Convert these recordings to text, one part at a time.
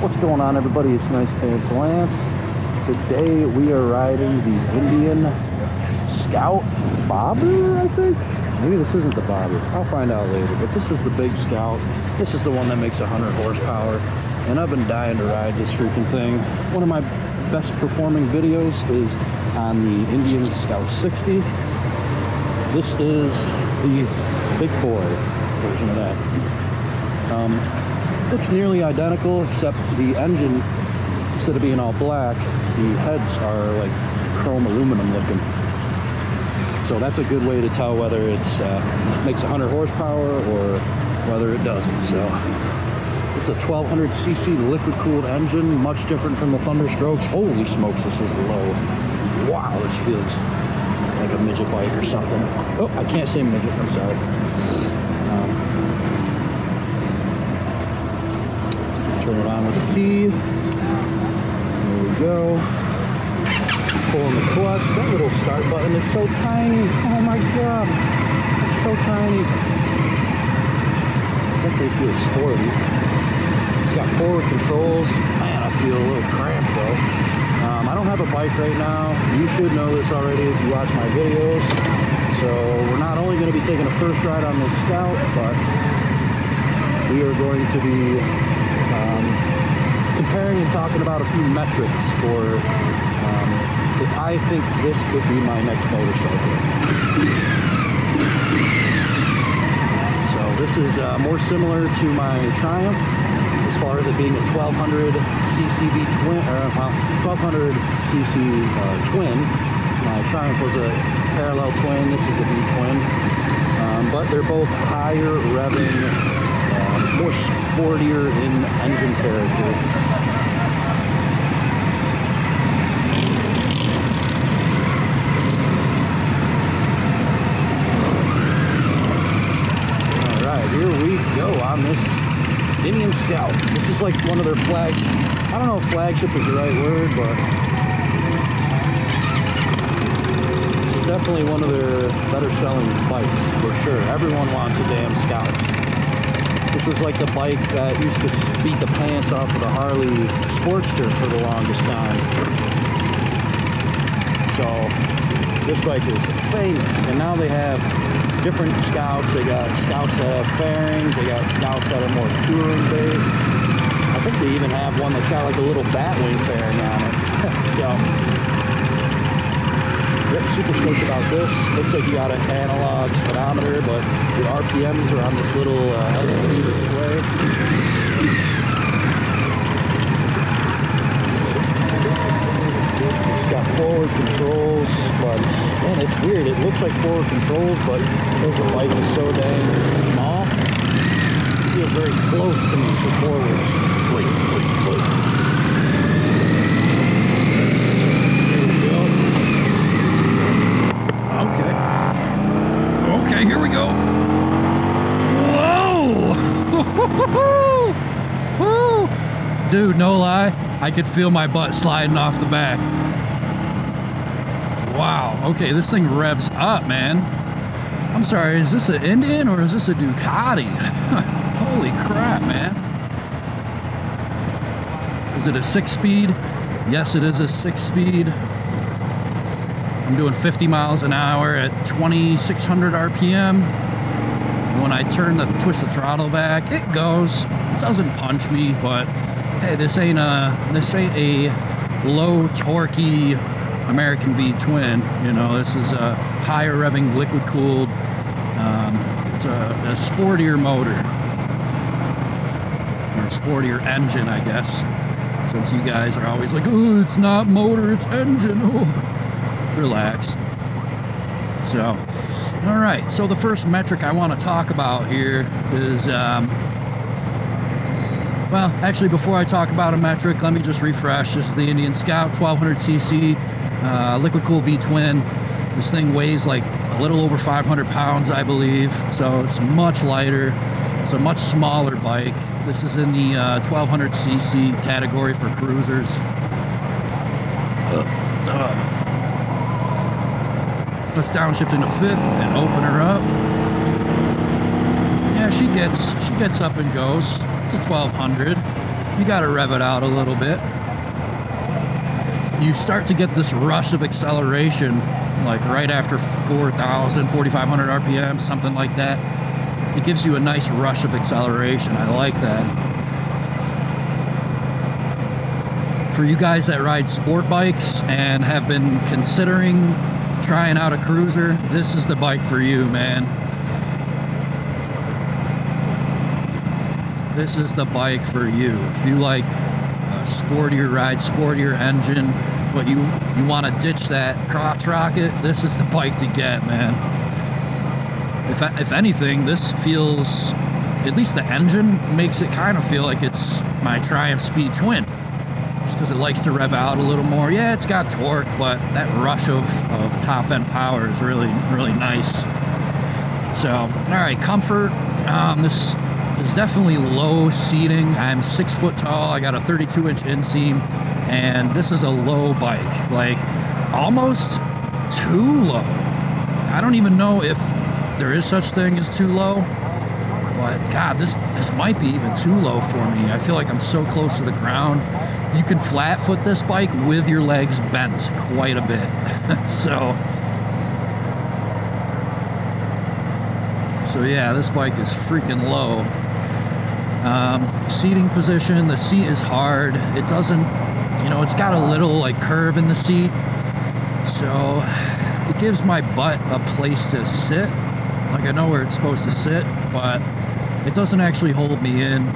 What's going on, everybody? It's Nice Pants Lance. Today we are riding the Indian Scout Bobber, I think. Maybe this isn't the Bobber. I'll find out later. But this is the big Scout. This is the one that makes 100 horsepower. And I've been dying to ride this freaking thing. One of my best performing videos is on the Indian Scout 60. This is the big boy version of that. Looks nearly identical, except the engine, instead of being all black, the heads are like chrome aluminum looking. So that's a good way to tell whether it's makes 100 horsepower or whether it doesn't. So it's a 1200cc liquid cooled engine, much different from the Thunderstrokes. Holy smokes, this is low. Wow, this feels like a midget bike or something. Oh, I can't say midget, I'm sorry. Turn it on with the key. There we go. Pulling the clutch. That little start button is so tiny. Oh my god. It's so tiny. Definitely feels sporty. It's got forward controls. Man, I feel a little cramped though. I don't have a bike right now. You should know this already if you watch my videos. So we're not only going to be taking a first ride on this Scout, but we are going to be comparing and talking about a few metrics for if I think this could be my next motorcycle. So this is more similar to my Triumph as far as it being a 1200cc twin, 1200cc twin. My Triumph was a parallel twin. This is a V-twin, but they're both higher revving, more sportier in engine character. Alright, here we go on this Indian Scout. This is like one of their I don't know if flagship is the right word, but it's definitely one of their better selling bikes for sure. Everyone wants a damn Scout. This was like the bike that used to beat the pants off of the Harley Sportster for the longest time. So this bike is famous, and now they have different Scouts. They got Scouts that have fairings, they got Scouts that are more touring based. I think they even have one that's got like a little Batwing fairing on it. So, yep, super stoked about this. Looks like you got an analog speedometer, but your RPMs are on this little LCD display. It's got forward controls, but man, it's weird. It looks like forward controls, but because the bike is so dang small, it feels very close to me for forwards. Wait. Okay, here we go. Whoa! Dude, no lie, I could feel my butt sliding off the back. Wow, okay, this thing revs up, man. I'm sorry, is this an Indian or is this a Ducati? Holy crap, man. Is it a 6-speed? Yes, it is a 6-speed. I'm doing 50 miles an hour at 2,600 RPM. And when I twist the throttle back, it goes. It doesn't punch me, but hey, this ain't a low torquey American V-twin. You know, this is a higher revving liquid cooled. It's a sportier motor, or a sportier engine, I guess. Since you guys are always like, oh, it's not motor, it's engine. Oh. Relax. So, all right, so the first metric I want to talk about here is well, actually, before I talk about a metric, let me just refresh. This is the Indian Scout 1200cc liquid cooled V-twin. This thing weighs like a little over 500 pounds, I believe, so it's much lighter. It's a much smaller bike. This is in the 1200cc category for cruisers. Let's downshift into 5th and open her up. Yeah, she gets up and goes to 1200. you gotta rev it out a little bit. You start to get this rush of acceleration, like right after 4,000, 4,500 RPM, something like that. It gives you a nice rush of acceleration. I like that. For you guys that ride sport bikes and have been considering trying out a cruiser, this is the bike for you, man. This is the bike for you. If you like a sportier ride, sportier engine, but you want to ditch that crotch rocket, this is the bike to get, man. If anything, this feels, at least the engine makes it kind of feel like it's my Triumph Speed Twin, just because it likes to rev out a little more. Yeah, it's got torque, but that rush of top end power is really nice. So, all right, comfort. This is definitely low seating. I'm 6 foot tall. I got a 32-inch inseam, and this is a low bike, like almost too low. I don't even know if there is such thing as too low, but God, this might be even too low for me. I feel like I'm so close to the ground. You can flat foot this bike with your legs bent quite a bit. so yeah, this bike is freaking low. Seating position, the seat is hard. It doesn't, you know, it's got a little like curve in the seat, so it gives my butt a place to sit. Like, I know where it's supposed to sit, but it doesn't actually hold me in.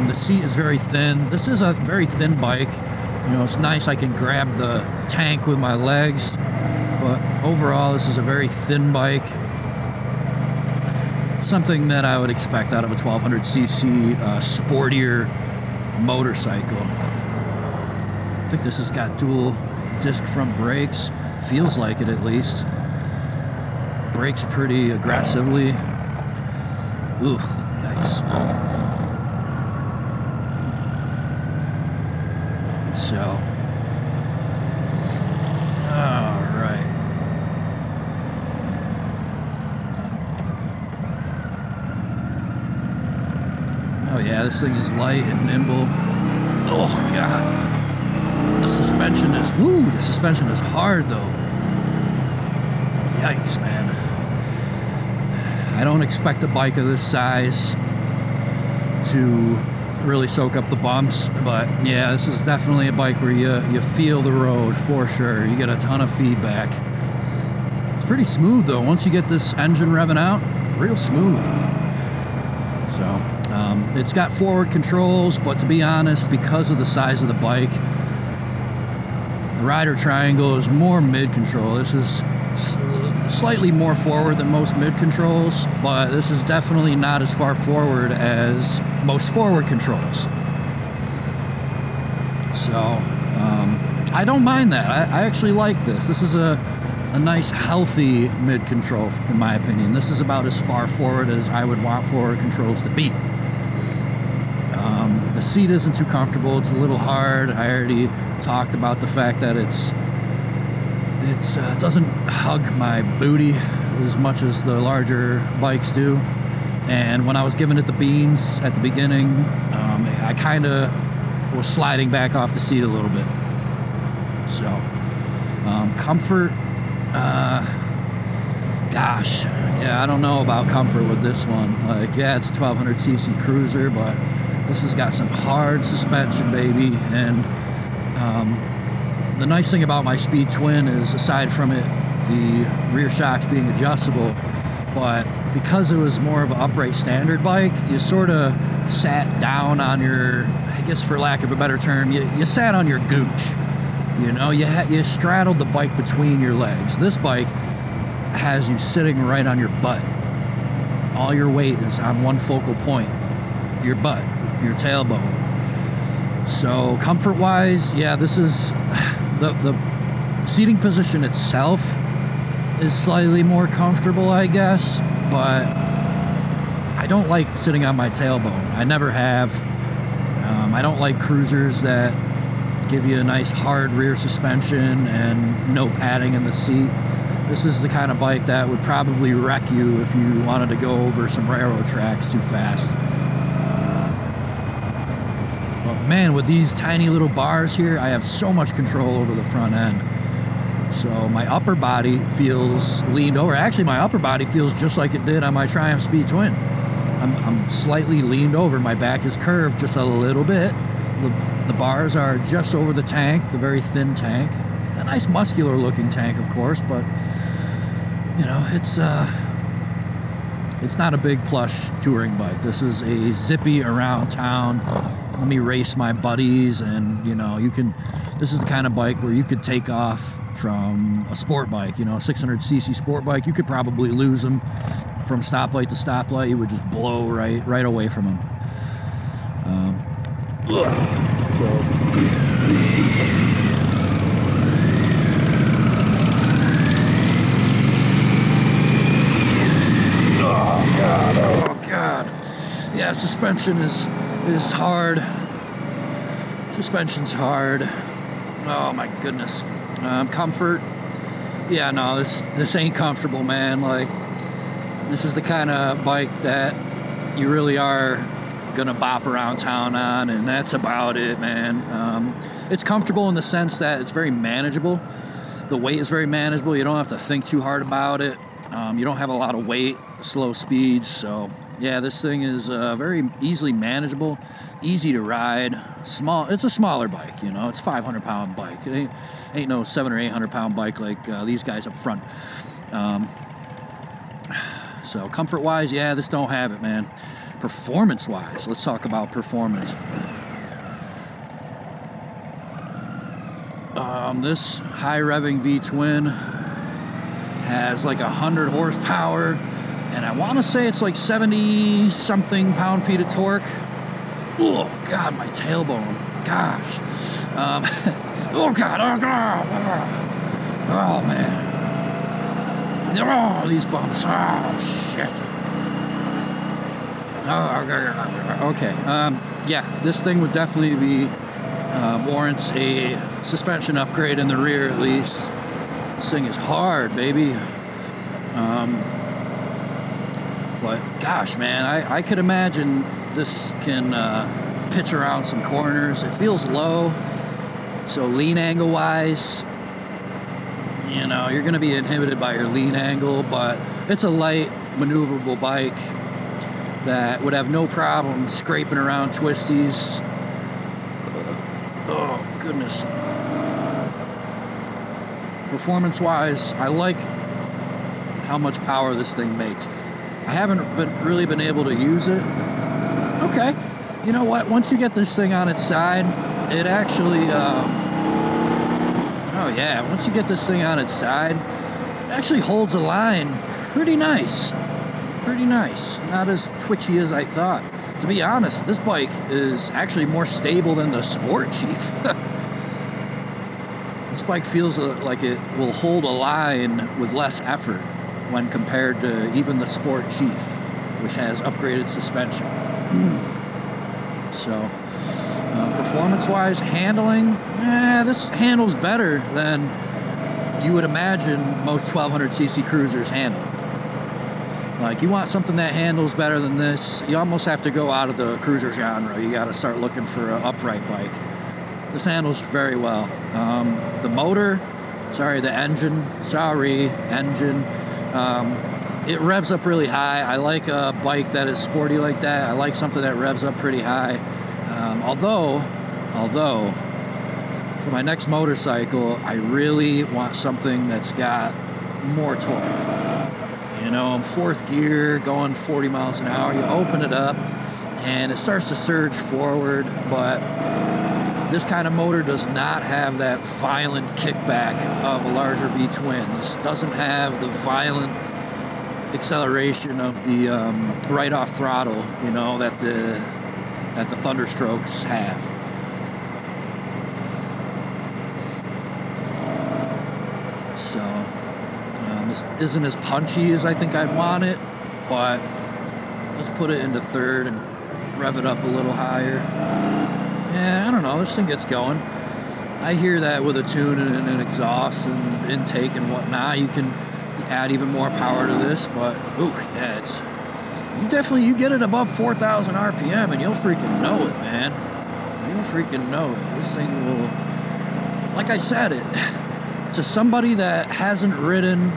The seat is very thin. This is a very thin bike. You know, it's nice I can grab the tank with my legs, but overall this is a very thin bike. Something that I would expect out of a 1200cc sportier motorcycle. I think this has got dual disc front brakes. Feels like it, at least. Brakes pretty aggressively. Ooh, yikes. So, all right. Oh yeah, this thing is light and nimble. Oh God. The suspension is, the suspension is hard though. Yikes, man. I don't expect a bike of this size to really soak up the bumps, but yeah, this is definitely a bike where you feel the road for sure. You get a ton of feedback. It's pretty smooth though. Once you get this engine revving out, real smooth. So it's got forward controls, but to be honest, because of the size of the bike, the rider triangle is more mid control. This is slightly more forward than most mid controls, but this is definitely not as far forward as most forward controls. So I don't mind that. I actually like this. This is a nice healthy mid control in my opinion. This is about as far forward as I would want forward controls to be. The seat isn't too comfortable. It's a little hard. I already talked about the fact that it doesn't hug my booty as much as the larger bikes do. And when I was giving it the beans at the beginning, I kind of was sliding back off the seat a little bit. So comfort, gosh, yeah, I don't know about comfort with this one. Like, yeah, it's a 1200cc cruiser, but this has got some hard suspension, baby. And the nice thing about my Speed Twin is, aside from it, the rear shocks being adjustable, but because it was more of an upright standard bike, you sort of sat down on your, I guess for lack of a better term, you sat on your gooch. You know, you straddled the bike between your legs. This bike has you sitting right on your butt. All your weight is on one focal point, your butt, your tailbone. So comfort-wise, yeah, this is the seating position itself is slightly more comfortable, I guess, but I don't like sitting on my tailbone. I never have. I don't like cruisers that give you a nice hard rear suspension and no padding in the seat. This is the kind of bike that would probably wreck you if you wanted to go over some railroad tracks too fast. Well, man, with these tiny little bars here, I have so much control over the front end. So my upper body feels leaned over. Actually, my upper body feels just like it did on my Triumph Speed Twin. I'm slightly leaned over. My back is curved just a little bit. The bars are just over the tank, the very thin tank. A nice muscular looking tank, of course, but you know, it's not a big plush touring bike. This is a zippy around town. Let me race my buddies, and you know, this is the kind of bike where you could take off from a sport bike, you know, a 600cc sport bike. You could probably lose them from stoplight to stoplight. You would just blow right away from them. Oh God. Yeah, suspension is hard. Suspension's hard. Oh my goodness. Comfort. Yeah, no, this ain't comfortable, man. Like, this is the kind of bike that you really are gonna bop around town on, and that's about it, man. It's comfortable in the sense that it's very manageable. The weight is very manageable. You don't have to think too hard about it. You don't have a lot of weight, slow speeds, so yeah, this thing is very easily manageable, easy to ride. Small. It's a smaller bike, you know. It's a 500-pound bike. It ain't no 700 or 800-pound bike like these guys up front. So comfort-wise, yeah, this don't have it, man. Performance-wise, let's talk about performance. This high-revving V-twin has like 100 horsepower, and I want to say it's like 70-something pound-feet of torque. Oh, God, my tailbone. Gosh. Oh, God. Oh, God. Oh, man. Oh, these bumps. Oh, shit. Oh, okay. Yeah, this thing would definitely be warrants a suspension upgrade in the rear, at least. This thing is hard, baby. But gosh, man, I could imagine this can pitch around some corners. It feels low, so lean angle wise, you know, you're gonna be inhibited by your lean angle, but it's a light, maneuverable bike that would have no problem scraping around twisties. Oh, goodness. Performance-wise, I like how much power this thing makes. I haven't really been able to use it. Okay, you know what? Once you get this thing on its side, it actually, oh yeah, once you get this thing on its side, it actually holds a line pretty nice. Pretty nice. Not as twitchy as I thought. To be honest, this bike is actually more stable than the Sport Chief. This bike feels like it will hold a line with less effort when compared to even the Sport Chief, which has upgraded suspension. So, performance-wise, handling, this handles better than you would imagine most 1200cc cruisers handle. Like, you want something that handles better than this, you almost have to go out of the cruiser genre. You gotta start looking for an upright bike. This handles very well. The engine, it revs up really high. I like a bike that is sporty like that. I like something that revs up pretty high. Although, for my next motorcycle, I really want something that's got more torque. You know, I'm fourth gear, going 40 miles an hour. You open it up, and it starts to surge forward, but this kind of motor does not have that violent kickback of a larger V-twin. This doesn't have the violent acceleration of the right-off throttle, you know, that the Thunderstrokes have. So, this isn't as punchy as I think I'd want it, but let's put it into third and rev it up a little higher. Yeah, I don't know, this thing gets going. I hear that with a tune and an exhaust and intake and whatnot, you can add even more power to this, but ooh, yeah, you get it above 4,000 RPM and you'll freaking know it, man. You'll freaking know it. This thing will, like I said, to somebody that hasn't ridden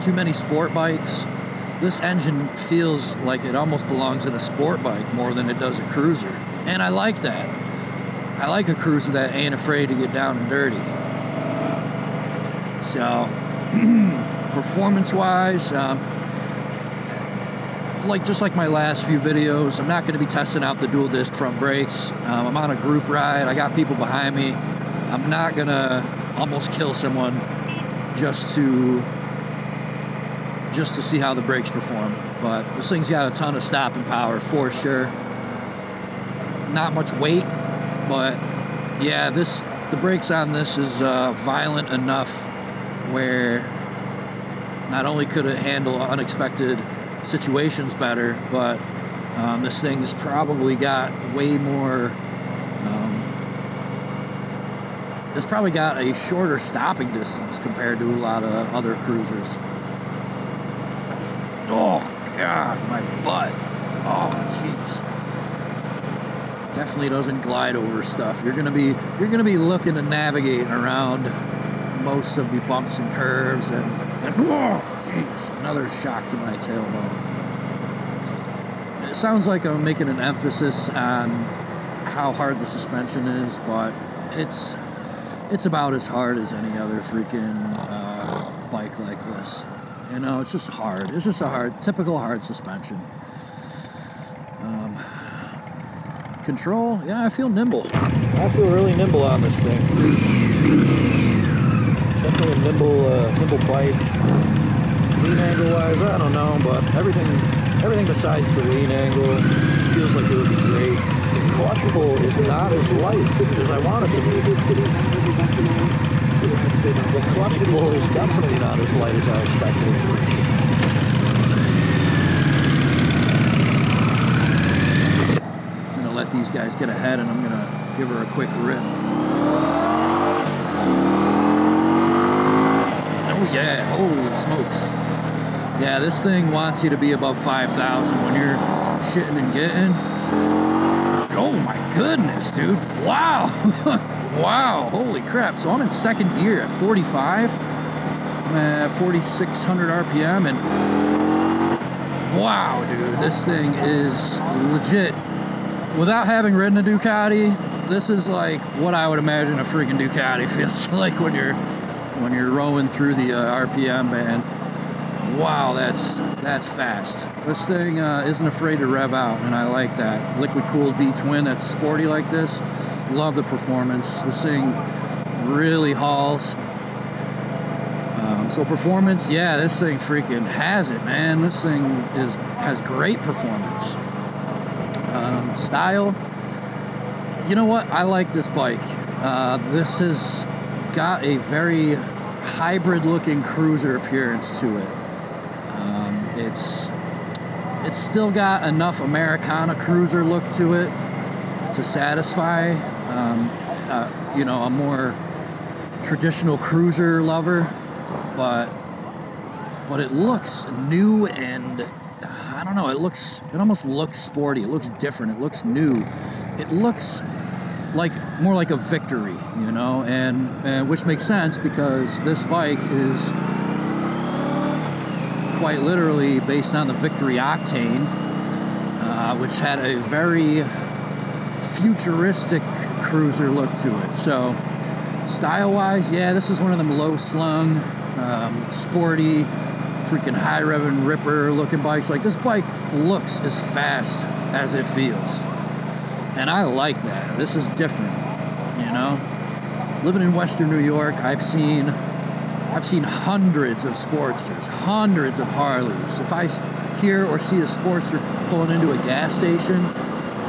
too many sport bikes, this engine feels like it almost belongs in a sport bike more than it does a cruiser. And I like that. I like a cruiser that ain't afraid to get down and dirty. So, performance-wise, just like my last few videos, I'm not going to be testing out the dual disc front brakes. I'm on a group ride. I got people behind me. I'm not going to almost kill someone just to see how the brakes perform. But this thing's got a ton of stopping power for sure. Not much weight, but yeah, the brakes on this is violent enough where not only could it handle unexpected situations better, but this thing's probably got way more, it's probably got a shorter stopping distance compared to a lot of other cruisers. Oh God, my butt. Oh jeez. Definitely doesn't glide over stuff. You're gonna be looking to navigate around most of the bumps and curves, and oh jeez, another shock to my tailbone. It sounds like I'm making an emphasis on how hard the suspension is, but it's about as hard as any other freaking bike like this. You know, it's just hard. It's just a typical hard suspension. Control, yeah, I feel nimble. I feel really nimble on this thing. Definitely a nimble bike. Lean angle-wise, I don't know, but everything besides the lean angle feels like it would be great. The clutchable is not as light as I want it to be. The clutchable is definitely not as light as I expected it to be. Let these guys get ahead, and I'm gonna give her a quick rip. Oh yeah, holy smokes. Yeah, this thing wants you to be above 5,000 when you're shitting and getting. Oh my goodness, dude. Wow. Wow, holy crap. So I'm in second gear at 45. I'm at 4,600 RPM, and wow, dude, this thing is legit. Without having ridden a Ducati, this is like what I would imagine a freaking Ducati feels like when you're rowing through the RPM band. Wow, that's fast. This thing isn't afraid to rev out, and I like that. Liquid cooled V-twin that's sporty like this. Love the performance. This thing really hauls. So performance, yeah, this thing freaking has it, man. This thing has great performance. Style, you know what? I like this bike. This has got a very hybrid-looking cruiser appearance to it. It's still got enough Americana cruiser look to it to satisfy, you know, a more traditional cruiser lover, but it looks new, and I don't know, it almost looks sporty. It looks different. It looks new. It looks more like a Victory, you know, and which makes sense because this bike is quite literally based on the Victory Octane, which had a very futuristic cruiser look to it. So style-wise, yeah, this is one of them low-slung, sporty, freaking high-revving ripper looking bikes. Like, this bike looks as fast as it feels, and I like that. This is different, you know. Living in Western New York, I've seen hundreds of Sportsters, hundreds of Harleys. If I hear or see a Sportster pulling into a gas station,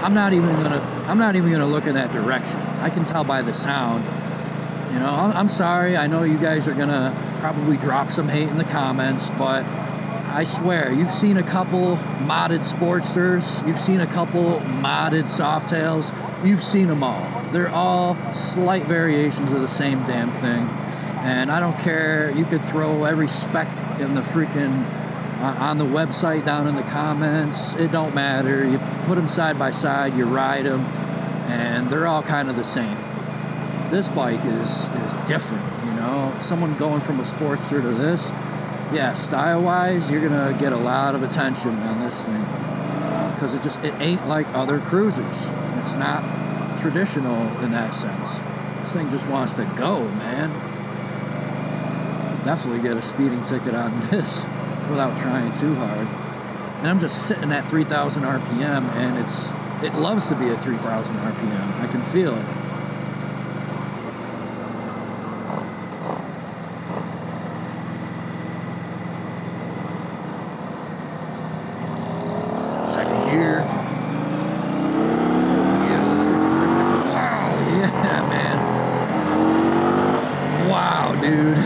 I'm not even gonna look in that direction. I can tell by the sound. You know, I'm sorry. I know you guys are gonna probably drop some hate in the comments, but I swear, you've seen a couple modded Sportsters, you've seen a couple modded Softails, you've seen them all. They're all slight variations of the same damn thing. And I don't care, you could throw every spec in the freaking, on the website down in the comments. It don't matter. You put them side by side, you ride them. and they're all kind of the same. This bike is different, you know. Someone going from a Sportster to this, yeah, style-wise, you're gonna get a lot of attention on this thing, because it ain't like other cruisers. It's not traditional in that sense. This thing just wants to go, man. Definitely get a speeding ticket on this without trying too hard. And I'm just sitting at 3,000 RPM, and it loves to be at 3,000 RPM. I can feel it. Second gear. Yeah, let's wow, yeah, man. Wow, dude.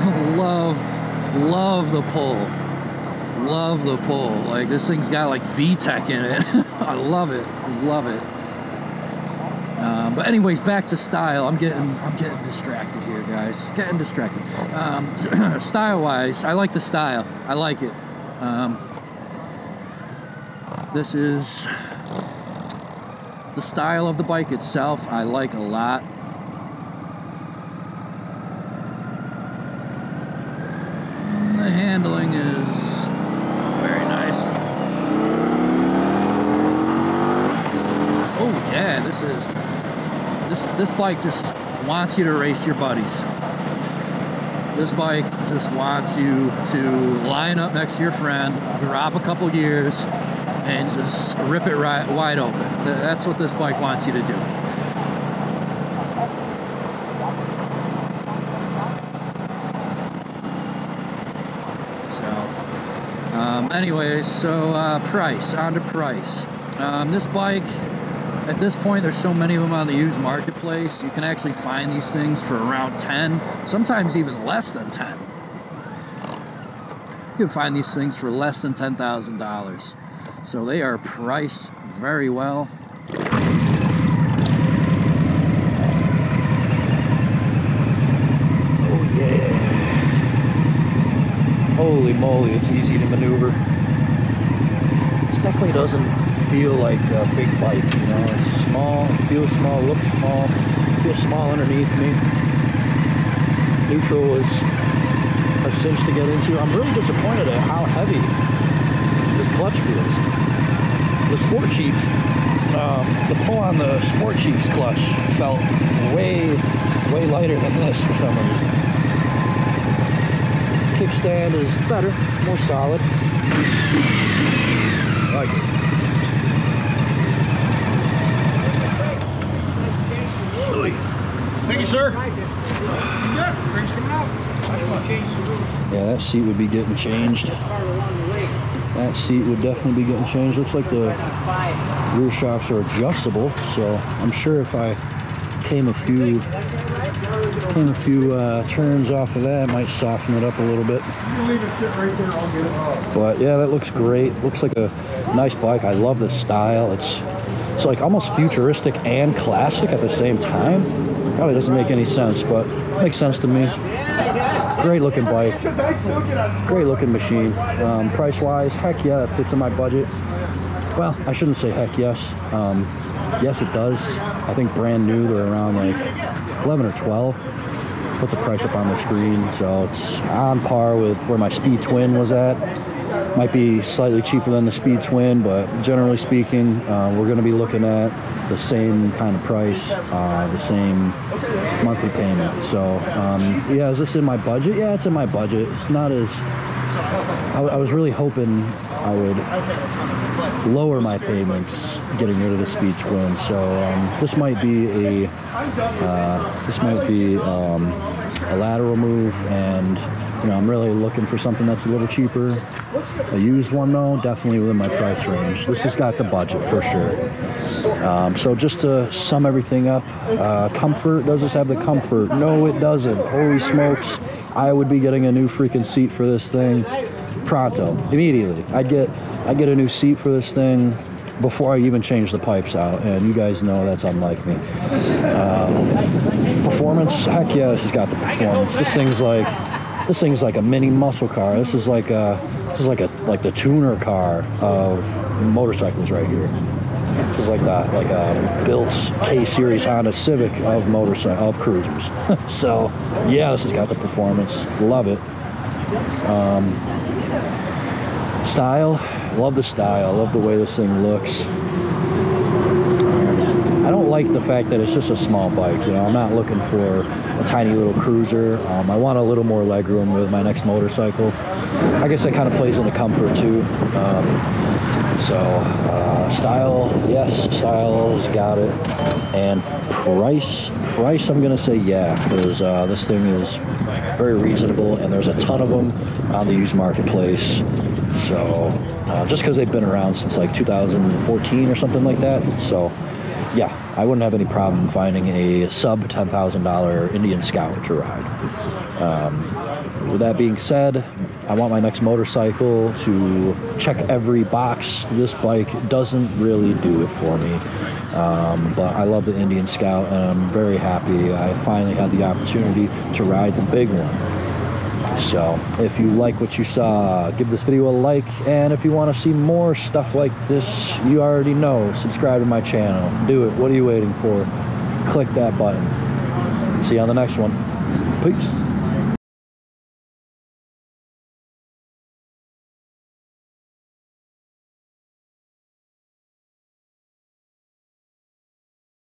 Love the pull. Love the pull. Like, this thing's got like VTEC in it. I love it. Love it. But anyways, back to style. I'm getting distracted here, guys. Getting distracted. Style-wise, I like the style. I like it. This is the style of the bike itself. I like a lot. The handling is very nice. Oh yeah, this bike just wants you to race your buddies. This bike just wants you to line up next to your friend, drop a couple gears, and just rip it right wide open. That's what this bike wants you to do. Anyways, so price, on to price. This bike, at this point, there's so many of them on the used marketplace, you can actually find these things for around 10, sometimes even less than 10. You can find these things for less than $10,000. So they are priced very well. Oh yeah. Holy moly, it's easy to maneuver. This definitely doesn't feel like a big bike, you know. It's small, feels small, looks small, feels small underneath me. Neutral is a cinch to get into. I'm really disappointed at how heavy this clutch feels. The Sport Chief, the pull on the Sport Chief's clutch felt way lighter than this for some reason. Kickstand is better, more solid. I like it. Thank you, sir. Good. Drinks coming out. Yeah, that seat would be getting changed. That seat would definitely be getting changed. Looks like the rear shocks are adjustable, so I'm sure if I came a few turns off of that, it might soften it up a little bit. But yeah, that looks great. Looks like a nice bike. I love the style. It's like almost futuristic and classic at the same time. Probably doesn't make any sense, but it makes sense to me. Great looking bike, great looking machine. Price wise, heck yeah, it fits in my budget. Well, I shouldn't say heck yes. Yes, it does. I think brand new they're around like 11 or 12. Put the price up on the screen, so it's on par with where my Speed Twin was at. Might be slightly cheaper than the Speed Twin, but generally speaking, we're going to be looking at the same kind of price, the same monthly payment. So yeah, is this in my budget? Yeah, it's in my budget. It's not as I was really hoping I would lower my payments getting rid of the Speed Twin. So this might be a lateral move, and you know, I'm really looking for something that's a little cheaper. A used one though, definitely within my price range. This has got the budget for sure. So just to sum everything up, comfort, does this have the comfort? No, it doesn't. Holy smokes, I would be getting a new freaking seat for this thing pronto, immediately. I'd get a new seat for this thing before I even change the pipes out, and you guys know that's unlike me. Performance, heck yeah, this has got the performance. This thing's like a mini muscle car. This is like the tuner car of motorcycles right here. Which is like a built K-Series Honda Civic of cruisers. So yeah, this has got the performance. Love it. Style, love the style. Love the way this thing looks. I don't like the fact that it's just a small bike. You know, I'm not looking for a tiny little cruiser. I want a little more legroom with my next motorcycle. I guess that kind of plays into comfort too. Style, yes, style's got it. And price, I'm gonna say yeah, because this thing is very reasonable, and there's a ton of them on the used marketplace. So just because they've been around since like 2014 or something like that. So yeah, I wouldn't have any problem finding a sub $10,000 Indian Scout to ride. With that being said, I want my next motorcycle to check every box. This bike doesn't really do it for me, but I love the Indian Scout, and I'm very happy I finally had the opportunity to ride the big one. So if you like what you saw, give this video a like, and if you want to see more stuff like this, you already know, subscribe to my channel. Do it. What are you waiting for? Click that button. See you on the next one. Peace.